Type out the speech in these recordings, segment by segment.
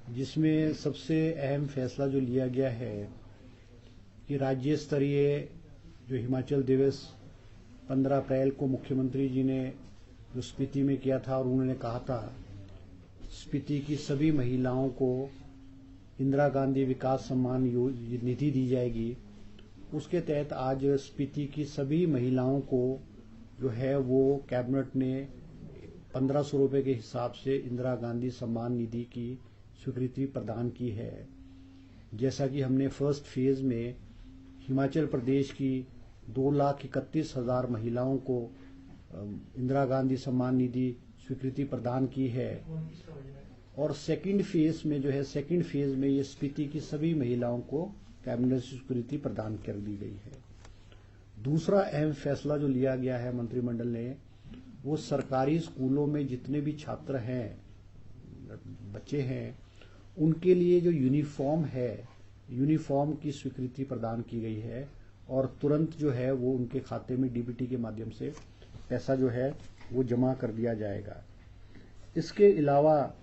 जिसमें सबसे अहम फैसला जो लिया गया है कि राज्य स्तरीय जो हिमाचल दिवस 15 अप्रैल को मुख्यमंत्री जी ने जो स्पीति में किया था और उन्होंने कहा था स्पीति की सभी महिलाओं को इंदिरा गांधी विकास सम्मान निधि दी जाएगी। उसके तहत आज स्पीति की सभी महिलाओं को जो है वो कैबिनेट ने 1500 रुपये के हिसाब से इंदिरा गांधी सम्मान निधि की स्वीकृति प्रदान की है। जैसा कि हमने फर्स्ट फेज में हिमाचल प्रदेश की 2,31,000 महिलाओं को इंदिरा गांधी सम्मान निधि स्वीकृति प्रदान की है और सेकंड फेज में ये स्पीति की सभी महिलाओं को कैबिनेट स्वीकृति प्रदान कर दी गई है। दूसरा अहम फैसला जो लिया गया है मंत्रिमंडल ने, वो सरकारी स्कूलों में जितने भी छात्र हैं, बच्चे हैं, उनके लिए जो यूनिफॉर्म की स्वीकृति प्रदान की गई है और तुरंत जो है वो उनके खाते में डीबीटी के माध्यम से पैसा जो है वो जमा कर दिया जाएगा। इसके अलावा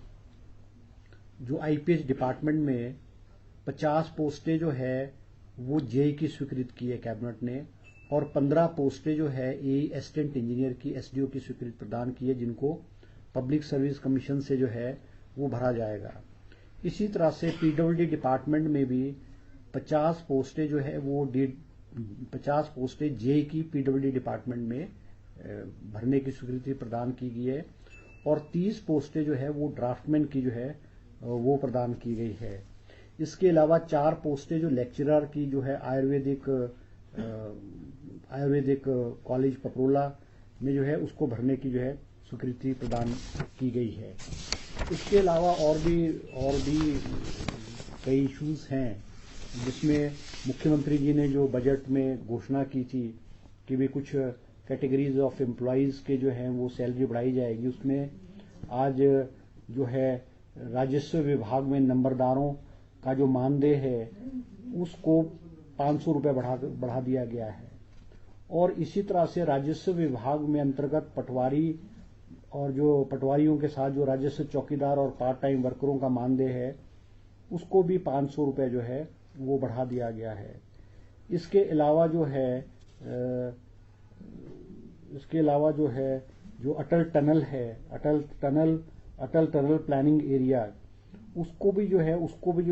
जो आईपीएच डिपार्टमेंट में 50 पोस्टें जो है वो जेई की स्वीकृत की है कैबिनेट ने और 15 पोस्टें जो है असिस्टेंट इंजीनियर की एसडीओ की स्वीकृति प्रदान की है, जिनको पब्लिक सर्विस कमीशन से जो है वो भरा जाएगा। इसी तरह से पीडब्ल्यूडी डिपार्टमेंट में भी 50 पोस्टें जो है वो 50 पोस्टें जेई की पीडब्ल्यूडी डिपार्टमेंट में भरने की स्वीकृति प्रदान की गई है और 30 पोस्टें जो है वो ड्राफ्टमैन की जो है वो प्रदान की गई है। इसके अलावा 4 पोस्टें जो लेक्चरर की जो है आयुर्वेदिक कॉलेज पपरोला में जो है उसको भरने की जो है स्वीकृति प्रदान की गई है। इसके अलावा और भी कई इश्यूज हैं जिसमें मुख्यमंत्री जी ने जो बजट में घोषणा की थी कि भी कुछ कैटेगरीज ऑफ एम्प्लॉयज के जो हैं वो सैलरी बढ़ाई जाएगी। उसमें आज जो है राजस्व विभाग में नंबरदारों का जो मानदेय है उसको 500 रुपये बढ़ा दिया गया है और इसी तरह से राजस्व विभाग में अंतर्गत पटवारी और जो पटवारियों के साथ जो राजस्व चौकीदार और पार्ट टाइम वर्करों का मानदेय है उसको भी 500 रुपये जो है वो बढ़ा दिया गया है। इसके अलावा जो है जो अटल टनल प्लानिंग एरिया उसको भी जो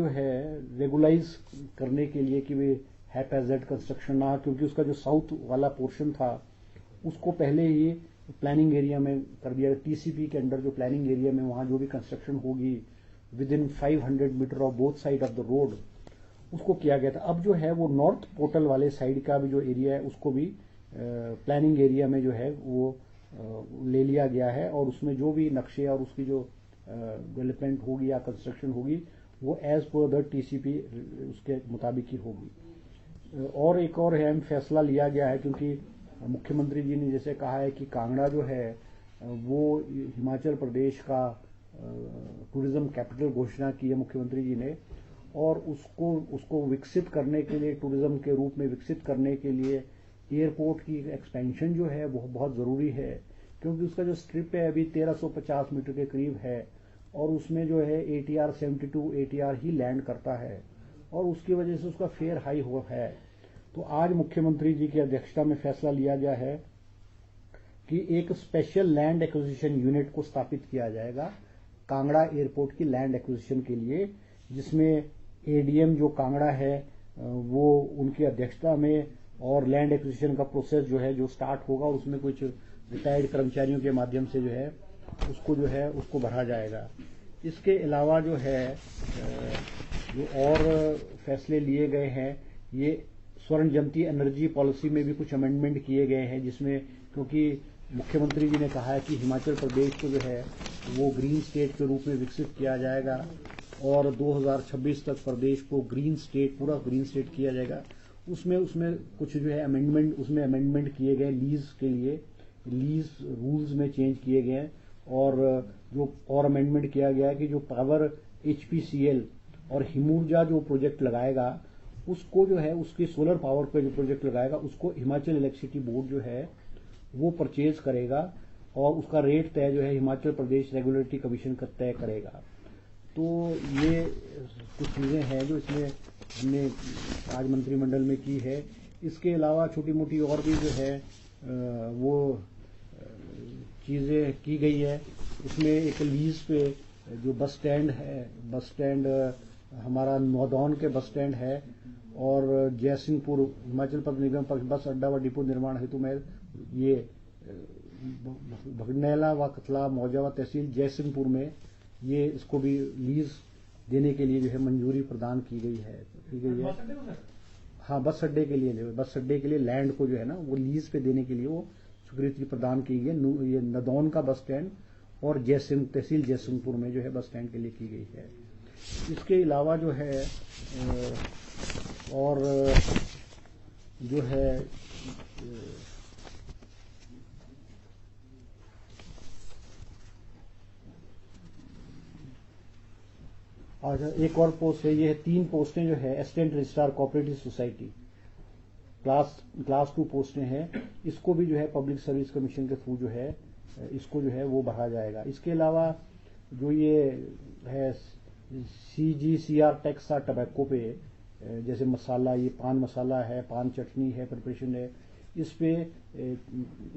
है रेगुलाइज करने के लिए कि वे हैपैजेड कंस्ट्रक्शन ना, क्योंकि उसका जो साउथ वाला पोर्शन था उसको पहले ही प्लानिंग एरिया में कर दिया। टीसीपी के अंडर जो प्लानिंग एरिया में वहां जो भी कंस्ट्रक्शन होगी within 500 metre of both side of the road उसको किया गया था। अब जो है वो नॉर्थ पोर्टल वाले साइड का भी जो एरिया है उसको भी प्लानिंग एरिया में जो है वो ले लिया गया है और उसमें जो भी नक्शे और उसकी जो डेवलपमेंट होगी या कंस्ट्रक्शन होगी वो एज पर द टीसीपी उसके मुताबिक ही होगी। और एक और अहम फैसला लिया गया है क्योंकि मुख्यमंत्री जी ने जैसे कहा है कि कांगड़ा जो है वो हिमाचल प्रदेश का टूरिज्म कैपिटल घोषणा की है मुख्यमंत्री जी ने और उसको विकसित करने के लिए, टूरिज्म के रूप में विकसित करने के लिए एयरपोर्ट की एक्सपेंशन जो है वो बहुत ज़रूरी है क्योंकि उसका जो स्ट्रिप है अभी 1350 मीटर के करीब है और उसमें जो है ATR 72 ATR ही लैंड करता है और उसकी वजह से उसका फेयर हाई हुआ है। तो आज मुख्यमंत्री जी की अध्यक्षता में फैसला लिया गया है कि एक स्पेशल लैंड एक्विजिशन यूनिट को स्थापित किया जाएगा कांगड़ा एयरपोर्ट की लैंड एक्विजिशन के लिए, जिसमें ADM जो कांगड़ा है वो उनकी अध्यक्षता में और लैंड एक्विजिशन का प्रोसेस जो है जो स्टार्ट होगा और उसमें कुछ रिटायर्ड कर्मचारियों के माध्यम से जो है उसको भरा जाएगा। इसके अलावा जो है जो और फैसले लिए गए हैं, ये स्वर्ण जयंती एनर्जी पॉलिसी में भी कुछ अमेंडमेंट किए गए हैं जिसमें, क्योंकि मुख्यमंत्री जी ने कहा है कि हिमाचल प्रदेश को जो है वो ग्रीन स्टेट के रूप में विकसित किया जाएगा और 2026 तक प्रदेश को पूरा ग्रीन स्टेट किया जाएगा। उसमें कुछ जो है अमेंडमेंट किए गए लीज रूल्स में चेंज किए गए और जो और अमेंडमेंट किया गया है कि जो पावर HPCL और हिमूर्जा जो प्रोजेक्ट लगाएगा उसको जो है उसके सोलर पावर का जो प्रोजेक्ट लगाएगा उसको हिमाचल इलेक्ट्रिसिटी बोर्ड जो है वो परचेज करेगा और उसका रेट तय जो है हिमाचल प्रदेश रेगुलेटरी कमीशन का तय करेगा। तो ये कुछ चीज़ें हैं जो इसमें हमने आज मंत्रिमंडल में की है। इसके अलावा छोटी मोटी और भी जो है वो चीज़ें की गई है। इसमें एक लीज पे जो बस स्टैंड है, बस स्टैंड हमारा नौदौन के बस स्टैंड है और जयसिंहपुर हिमाचल पथ निगम पक्ष बस अड्डा व डिपो निर्माण हेतु में ये भगनैला व कतला मौजा व तहसील जयसिंहपुर में ये इसको भी लीज देने के लिए जो है मंजूरी प्रदान की गई है। हाँ, बस अड्डे के लिए लैंड को जो है ना वो लीज पे देने के लिए वो स्वीकृति प्रदान की गई। ये नदौन का बस स्टैंड और तहसील जयसिंहपुर में जो है बस स्टैंड के लिए की गई है। इसके अलावा जो है और जो है और एक और पोस्ट है, ये है 3 पोस्टें जो है assistant registrar cooperative society, class 2 पोस्टें हैं। इसको भी जो है पब्लिक सर्विस कमीशन के थ्रू जो है इसको जो है वो बढ़ा जाएगा। इसके अलावा जो ये है CGCR टैक्स टबैको पे, जैसे मसाला, ये पान मसाला है, पान चटनी है, प्रिपरेशन है, इस पे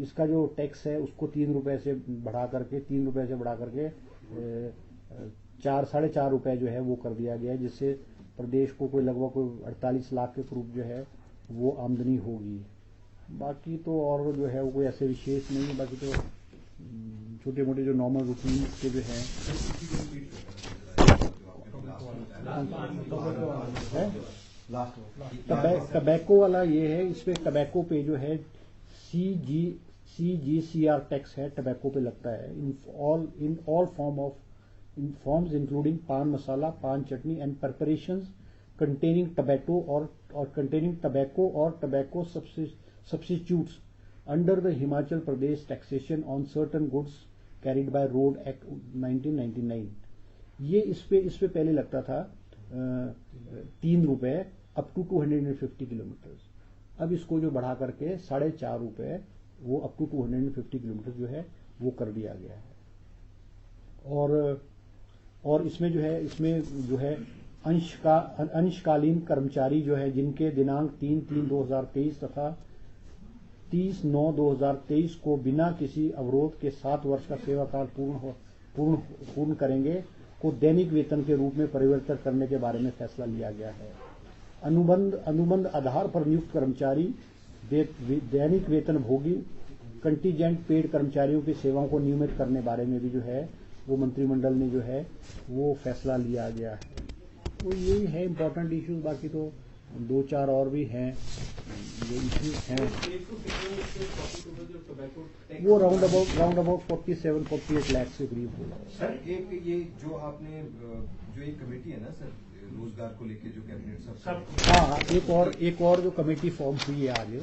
इसका जो टैक्स है उसको 3 रुपए से बढ़ा करके 4.5 रुपए जो है वो कर दिया गया है, जिससे प्रदेश को कोई लगभग कोई 48 लाख के करीब जो है वो आमदनी होगी। बाकी तो और जो है वो कोई ऐसे विशेष नहीं है। बाकी तो छोटे मोटे जो नॉर्मल रूटीन के जो है टबैको वाला ये है। इस पे टबैको पे जो है CGCR टैक्स है, टबैको पे लगता है in all forms including paan masala, paan chutney and preparations containing tobacco or containing tobacco or tobacco substitutes under the Himachal Pradesh taxation on certain goods carried by road act 1999। ये इस पे पहले लगता था 3 रुपए अप टू 250 किलोमीटर। अब इसको जो बढ़ा करके 4.5 रुपए वो अप टू 250 किलोमीटर जो है वो कर दिया गया है। और इसमें जो है अंशकालीन कर्मचारी जो है जिनके दिनांक 3/3/2023 तथा 30/9/2023 को बिना किसी अवरोध के 7 वर्ष का सेवा काल पूर्ण करेंगे को दैनिक वेतन के रूप में परिवर्तित करने के बारे में फैसला लिया गया है। अनुबंध आधार पर नियुक्त कर्मचारी दैनिक वेतन भोगी कंटीजेंट पेड कर्मचारियों की सेवाओं को नियमित करने बारे में भी जो है वो मंत्रिमंडल ने जो है वो फैसला लिया गया है। तो यही है इम्पोर्टेंट इश्यूज। बाकी तो 2-4 और भी हैं जो इश्यूज हैं, वो राउंड अबाउट 47-48 लाख से करीब होगा। सर एक ये जो आपने जो एक कमेटी है ना सर रोजगार को लेके जो कैबिनेट सब हाँ, एक और जो कमेटी फॉर्म हुई है आज,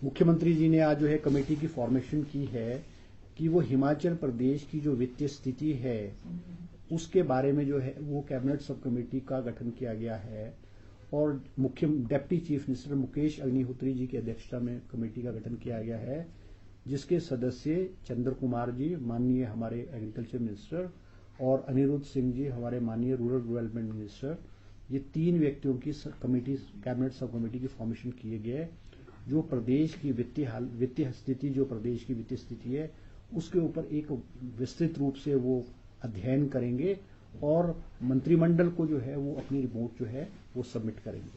मुख्यमंत्री जी ने आज जो है कमेटी की फॉर्मेशन की है कि वो हिमाचल प्रदेश की जो वित्तीय स्थिति है उसके बारे में जो है वो कैबिनेट सब कमेटी का गठन किया गया है और deputy chief minister Mukesh Agnihotri ji की अध्यक्षता में कमेटी का गठन किया गया है, जिसके सदस्य चंद्र कुमार जी माननीय हमारे एग्रीकल्चर मिनिस्टर और अनिरुद्ध सिंह जी हमारे माननीय रूरल डेवलपमेंट मिनिस्टर, ये 3 व्यक्तियों की कमेटी कैबिनेट सब कमेटी की फॉर्मेशन किए गए, जो प्रदेश की वित्तीय स्थिति जो प्रदेश की वित्तीय स्थिति है उसके ऊपर एक विस्तृत रूप से वो अध्ययन करेंगे और मंत्रिमंडल को जो है वो अपनी रिपोर्ट जो है वो सबमिट करेंगे।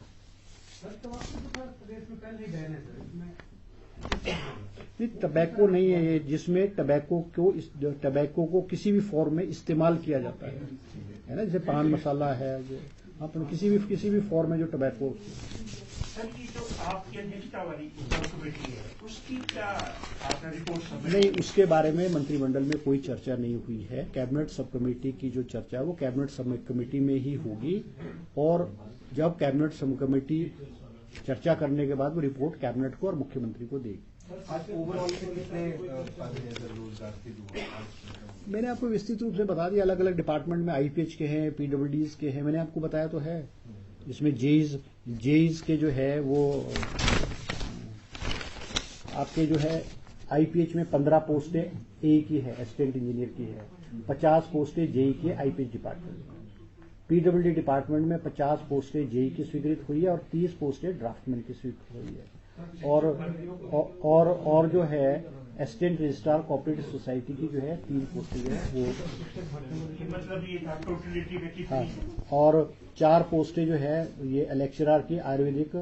नहीं, टबैको नहीं है ये, जिसमें टबैको को किसी भी फॉर्म में इस्तेमाल किया जाता है ना, जैसे पान मसाला है, अपने किसी भी फॉर्म में जो टबैको। सर की जो आपकी अध्यक्षता वाली कमेटी है उसकी क्या आपने रिपोर्ट नहीं, उसके बारे में मंत्रिमंडल में कोई चर्चा नहीं हुई है। कैबिनेट सब कमेटी की जो चर्चा है वो कैबिनेट सब कमेटी में ही होगी और जब कैबिनेट सब कमेटी चर्चा करने के बाद वो रिपोर्ट कैबिनेट को और मुख्यमंत्री को देगी। मैंने आपको विस्तृत रूप से बता दिया, अलग अलग डिपार्टमेंट में IPH के हैं, PWDs के हैं, मैंने आपको बताया तो है। इसमें जेईज के जो है वो आपके जो है IPH में 15 पोस्टें A की है, असिस्टेंट इंजीनियर की है, 50 पोस्टें जेई के आईपीएच डिपार्टमेंट में, पीडब्ल्यूडी डिपार्टमेंट में 50 पोस्टें जेई की स्वीकृत हुई है और 30 पोस्टें ड्राफ्टमैन की स्वीकृत हुई है। और जो है असिस्टेंट रजिस्ट्रार कोऑपरेटिव सोसाइटी की जो है 3 पोस्टें जो है वो, मतलब ये था टोटलिटी में कितनी? हाँ, और 4 पोस्टें जो है ये लेक्चरर की आयुर्वेदिक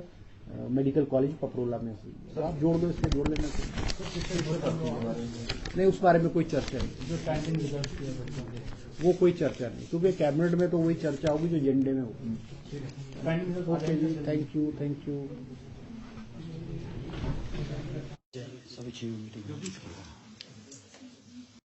मेडिकल कॉलेज पपरोला में हुई है। तो आप जोड़ दो, इसमें जोड़ लेना नहीं, उस बारे में कोई चर्चा नहीं, वो कोई चर्चा नहीं, क्योंकि कैबिनेट में तो वही चर्चा होगी जो एजेंडे में होगी। Okay ji, thank you. सभी 6 मीटिंग